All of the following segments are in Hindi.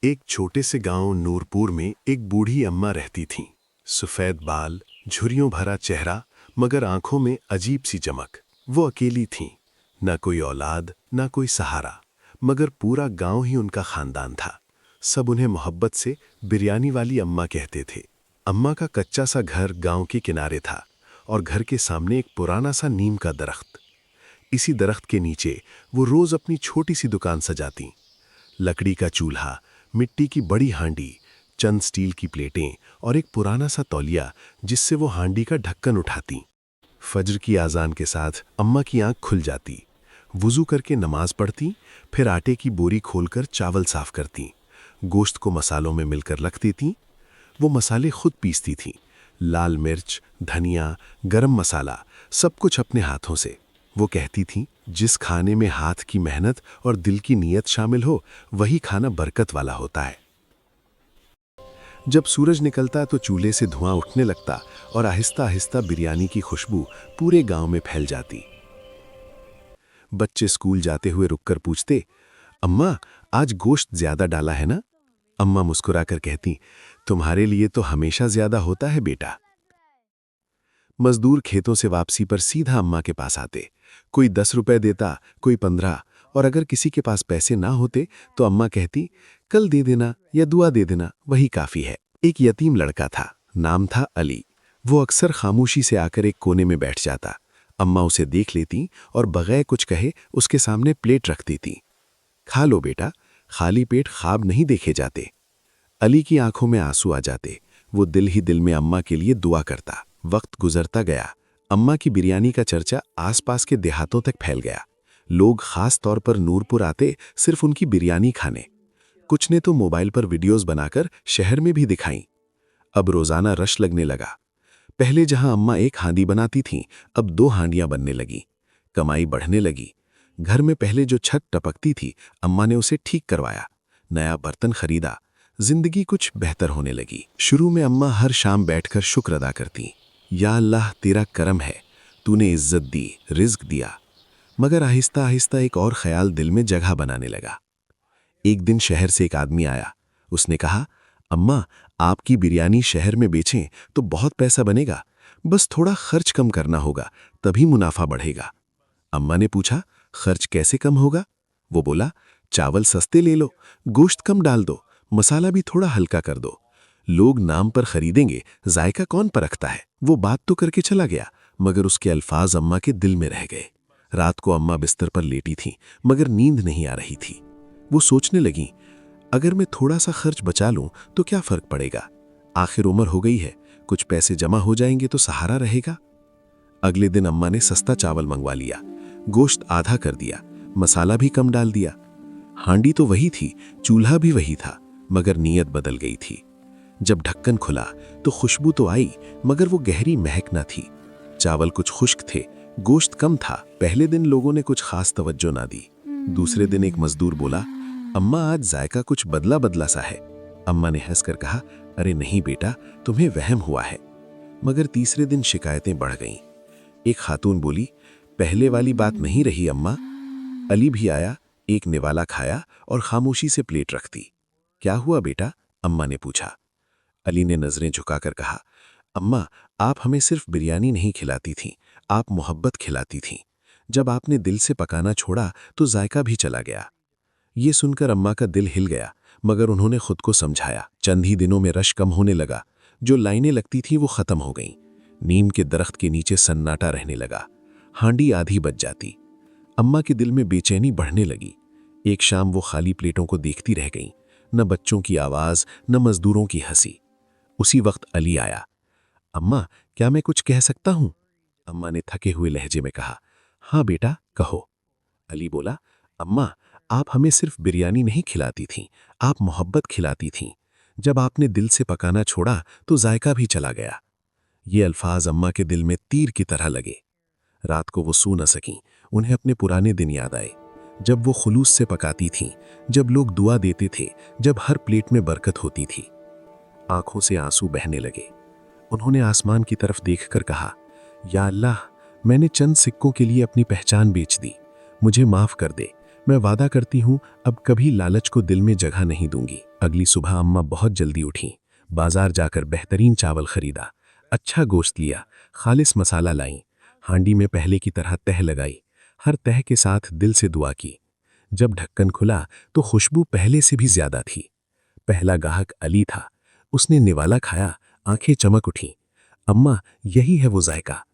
एक छोटे से गांव नूरपुर में एक बूढ़ी अम्मा रहती थीं। सफ़ेद बाल, झुर्रियों भरा चेहरा, मगर आंखों में अजीब सी चमक। वो अकेली थीं, न कोई औलाद, न कोई सहारा, मगर पूरा गांव ही उनका खानदान था। सब उन्हें मोहब्बत से बिरयानी वाली अम्मा कहते थे। अम्मा का कच्चा सा घर गांव के किनारे था और घर के सामने एक पुराना सा नीम का दरख्त। इसी दरख्त के नीचे वो रोज़ अपनी छोटी सी दुकान सजातीं। लकड़ी का चूल्हा, मिट्टी की बड़ी हांडी, चंद स्टील की प्लेटें और एक पुराना सा तौलिया जिससे वो हांडी का ढक्कन उठाती। फज्र की आज़ान के साथ अम्मा की आंख खुल जाती। वुज़ू करके नमाज पढ़ती, फिर आटे की बोरी खोलकर चावल साफ करती, गोश्त को मसालों में मिलकर रख देती। वो मसाले खुद पीसती थीं, लाल मिर्च, धनिया, गरम मसाला, सब कुछ अपने हाथों से। वो कहती थीं, जिस खाने में हाथ की मेहनत और दिल की नीयत शामिल हो, वही खाना बरकत वाला होता है। जब सूरज निकलता तो चूल्हे से धुआं उठने लगता और आहिस्ता आहिस्ता बिरयानी की खुशबू पूरे गांव में फैल जाती। बच्चे स्कूल जाते हुए रुककर पूछते, अम्मा, आज गोश्त ज्यादा डाला है ना? अम्मा मुस्कुराकर कहती, तुम्हारे लिए तो हमेशा ज्यादा होता है बेटा। मजदूर खेतों से वापसी पर सीधा अम्मा के पास आते। कोई 10 रुपए देता, कोई 15, और अगर किसी के पास पैसे ना होते तो अम्मा कहती, कल दे देना या दुआ दे देना, वही काफी है। एक यतीम लड़का था, नाम था अली। वो अक्सर खामोशी से आकर एक कोने में बैठ जाता। अम्मा उसे देख लेती और बगैर कुछ कहे उसके सामने प्लेट रख देती। खा लो बेटा, खाली पेट ख्वाब नहीं देखे जाते। अली की आंखों में आंसू आ जाते। वो दिल ही दिल में अम्मा के लिए दुआ करता। वक्त गुजरता गया। अम्मा की बिरयानी का चर्चा आसपास के देहातों तक फैल गया। लोग खास तौर पर नूरपुर आते सिर्फ उनकी बिरयानी खाने। कुछ ने तो मोबाइल पर वीडियोस बनाकर शहर में भी दिखाई। अब रोजाना रश लगने लगा। पहले जहां अम्मा एक हांडी बनाती थीं, अब 2 हांडियां बनने लगी। कमाई बढ़ने लगी। घर में पहले जो छत टपकती थी, अम्मा ने उसे ठीक करवाया, नया बर्तन खरीदा। जिंदगी कुछ बेहतर होने लगी। शुरू में अम्मा हर शाम बैठकर शुक्र अदा करती, या अल्लाह, तेरा करम है, तूने इज्जत दी, रिज्क दिया। मगर आहिस्ता आहिस्ता एक और ख्याल दिल में जगह बनाने लगा। एक दिन शहर से एक आदमी आया। उसने कहा, अम्मा, आपकी बिरयानी शहर में बेचें तो बहुत पैसा बनेगा, बस थोड़ा खर्च कम करना होगा, तभी मुनाफा बढ़ेगा। अम्मा ने पूछा, खर्च कैसे कम होगा? वो बोला, चावल सस्ते ले लो, गोश्त कम डाल दो, मसाला भी थोड़ा हल्का कर दो। लोग नाम पर खरीदेंगे, जायका कौन परखता है? वो बात तो करके चला गया, मगर उसके अल्फाज अम्मा के दिल में रह गए। रात को अम्मा बिस्तर पर लेटी थीं, मगर नींद नहीं आ रही थी। वो सोचने लगी, अगर मैं थोड़ा सा खर्च बचा लूं तो क्या फर्क पड़ेगा? आखिर उम्र हो गई है, कुछ पैसे जमा हो जाएंगे तो सहारा रहेगा। अगले दिन अम्मा ने सस्ता चावल मंगवा लिया, गोश्त आधा कर दिया, मसाला भी कम डाल दिया। हांडी तो वही थी, चूल्हा भी वही था, मगर नीयत बदल गई थी। जब ढक्कन खुला तो खुशबू तो आई, मगर वो गहरी महक न थी। चावल कुछ खुश्क थे, गोश्त कम था। पहले दिन लोगों ने कुछ खास तवज्जो ना दी। दूसरे दिन एक मजदूर बोला, अम्मा, आज जायका कुछ बदला बदला सा है। अम्मा ने हंसकर कहा, अरे नहीं बेटा, तुम्हें वहम हुआ है। मगर तीसरे दिन शिकायतें बढ़ गईं। एक खातून बोली, पहले वाली बात नहीं रही अम्मा। अली भी आया, एक निवाला खाया और खामोशी से प्लेट रख दी। क्या हुआ बेटा? अम्मा ने पूछा। अली ने नजरें झुकाकर कहा, अम्मा, आप हमें सिर्फ बिरयानी नहीं खिलाती थीं, आप मोहब्बत खिलाती थीं। जब आपने दिल से पकाना छोड़ा तो जायका भी चला गया। ये सुनकर अम्मा का दिल हिल गया, मगर उन्होंने खुद को समझाया। चंद ही दिनों में रश कम होने लगा। जो लाइनें लगती थीं वो खत्म हो गईं। नीम के दरख्त के नीचे सन्नाटा रहने लगा। हांडी आधी बच जाती। अम्मा के दिल में बेचैनी बढ़ने लगी। एक शाम वो खाली प्लेटों को देखती रह गईं, न बच्चों की आवाज, न मजदूरों की हंसी। उसी वक्त अली आया। अम्मा, क्या मैं कुछ कह सकता हूं? अम्मा ने थके हुए लहजे में कहा, हाँ बेटा, कहो। अली बोला, अम्मा, आप हमें सिर्फ बिरयानी नहीं खिलाती थीं, आप मोहब्बत खिलाती थीं। जब आपने दिल से पकाना छोड़ा तो जायका भी चला गया। ये अल्फाज अम्मा के दिल में तीर की तरह लगे। रात को वो सो न सकीं। उन्हें अपने पुराने दिन याद आए, जब वो खुलूस से पकाती थीं, जब लोग दुआ देते थे, जब हर प्लेट में बरकत होती थी। आंखों से आंसू बहने लगे। उन्होंने आसमान की तरफ देखकर कहा, या अल्लाह, मैंने चंद सिक्कों के लिए अपनी पहचान बेच दी, मुझे माफ कर दे। मैं वादा करती हूं अब कभी लालच को दिल में जगह नहीं दूंगी। अगली सुबह अम्मा बहुत जल्दी उठी, बाजार जाकर बेहतरीन चावल खरीदा, अच्छा गोश्त लिया, खालिस मसाला लाई, हांडी में पहले की तरह तह लगाई, हर तह के साथ दिल से दुआ की। जब ढक्कन खुला तो खुशबू पहले से भी ज्यादा थी। पहला गाहक अली था। उसने निवाला खाया, आंखें चमक उठीं। अम्मा, यही है वो जायका।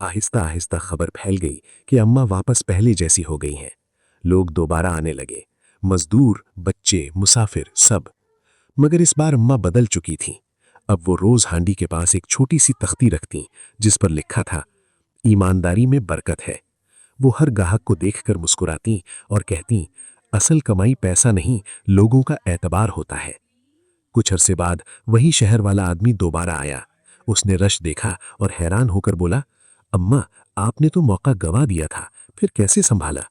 आहिस्ता आहिस्ता खबर फैल गई कि अम्मा वापस पहले जैसी हो गई हैं। लोग दोबारा आने लगे, मजदूर, बच्चे, मुसाफिर, सब। मगर इस बार अम्मा बदल चुकी थीं। अब वो रोज हांडी के पास एक छोटी सी तख्ती रखती जिस पर लिखा था, ईमानदारी में बरकत है। वो हर गाहक को देखकर मुस्कुराती और कहती, असल कमाई पैसा नहीं, लोगों का एतबार होता है। कुछ अरसे बाद वही शहर वाला आदमी दोबारा आया। उसने रश देखा और हैरान होकर बोला, अम्मा, आपने तो मौका गंवा दिया था, फिर कैसे संभाला?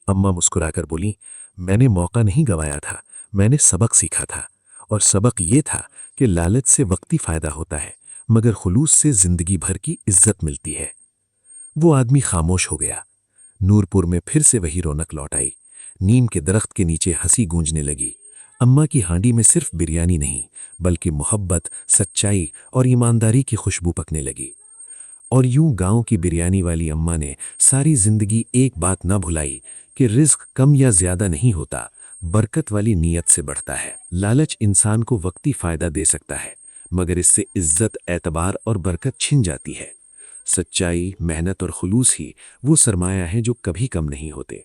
अम्मा मुस्कुराकर बोली, मैंने मौका नहीं गंवाया था, मैंने सबक सीखा था। और सबक ये था कि लालच से वक्ती फायदा होता है, मगर खुलूस से जिंदगी भर की इज्जत मिलती है। वो आदमी खामोश हो गया। नूरपुर में फिर से वही रौनक लौट आई। नीम के दरख्त के नीचे हंसी गूंजने लगी। अम्मा की हांडी में सिर्फ बिरयानी नहीं, बल्कि मोहब्बत, सच्चाई और ईमानदारी की खुशबू पकने लगी। और यूं गांव की बिरयानी वाली अम्मा ने सारी जिंदगी एक बात न भुलाई कि रिज्क कम या ज्यादा नहीं होता, बरकत वाली नीयत से बढ़ता है। लालच इंसान को वक्ती फायदा दे सकता है, मगर इससे इज्जत, एतबार और बरकत छिन जाती है। सच्चाई, मेहनत और खुलूस ही वो सरमाया है जो कभी कम नहीं होते।